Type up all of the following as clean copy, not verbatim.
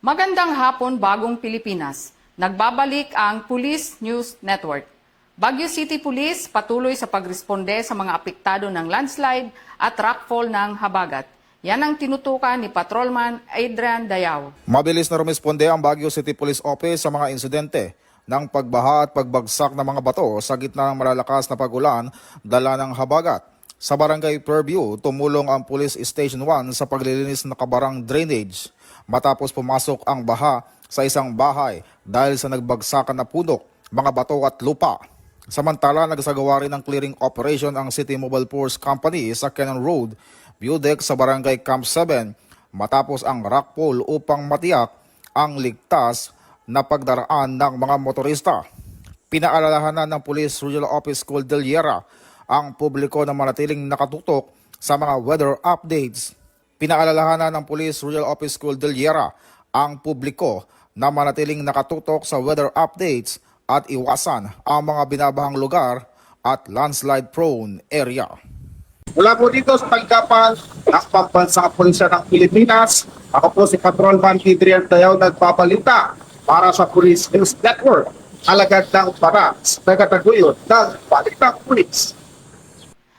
Magandang hapon, Bagong Pilipinas. Nagbabalik ang Police News Network. Baguio City Police patuloy sa pagresponde sa mga apektado ng landslide at rockfall ng habagat. Yan ang tinutukan ni Patrolman Adrian Dayao. Mabilis na rumisponde ang Baguio City Police Office sa mga insidente ng pagbaha at pagbagsak ng mga bato sa gitna ng malalakas na pag-ulan dala ng habagat. Sa Barangay Fairview, tumulong ang Police Station 1 sa paglilinis ng kabarang drainage matapos pumasok ang baha sa isang bahay dahil sa nagbagsakan na puno, mga bato at lupa. Samantala, nagsagawa rin ng clearing operation ang City Mobile Force Company sa Cannon Road, Viewdeck sa Barangay Camp 7 matapos ang rockfall upang matiyak ang ligtas na pagdaraan ng mga motorista. Pinaalalahanan ng Police Regional Office Cordillera ang publiko na manatiling nakatutok sa mga weather updates. Pinaalalahanan ng Police Regional Office Cordillera ang publiko na manatiling nakatutok sa weather updates at iwasan ang mga binabahang lugar at landslide-prone area. Mula po dito sa tanggapan ng Pambansang Pulisya ng Pilipinas, ako po si Patrolman Adrian Dayao nagpapalita para sa Police News Network, alagad ng paras, tagataguyod ng Balitang Pulis.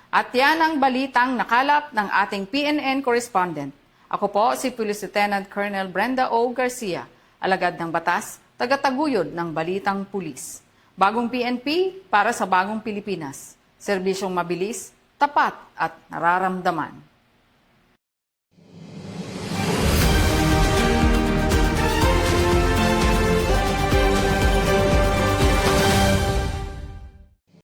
At yan ang balitang nakalap ng ating PNN correspondent. Ako po si Police Lieutenant Colonel Brenda O. Garcia, alagad ng batas, tagataguyod ng Balitang Pulis. Bagong PNP para sa Bagong Pilipinas. Serbisyong mabilis, tapat at nararamdaman.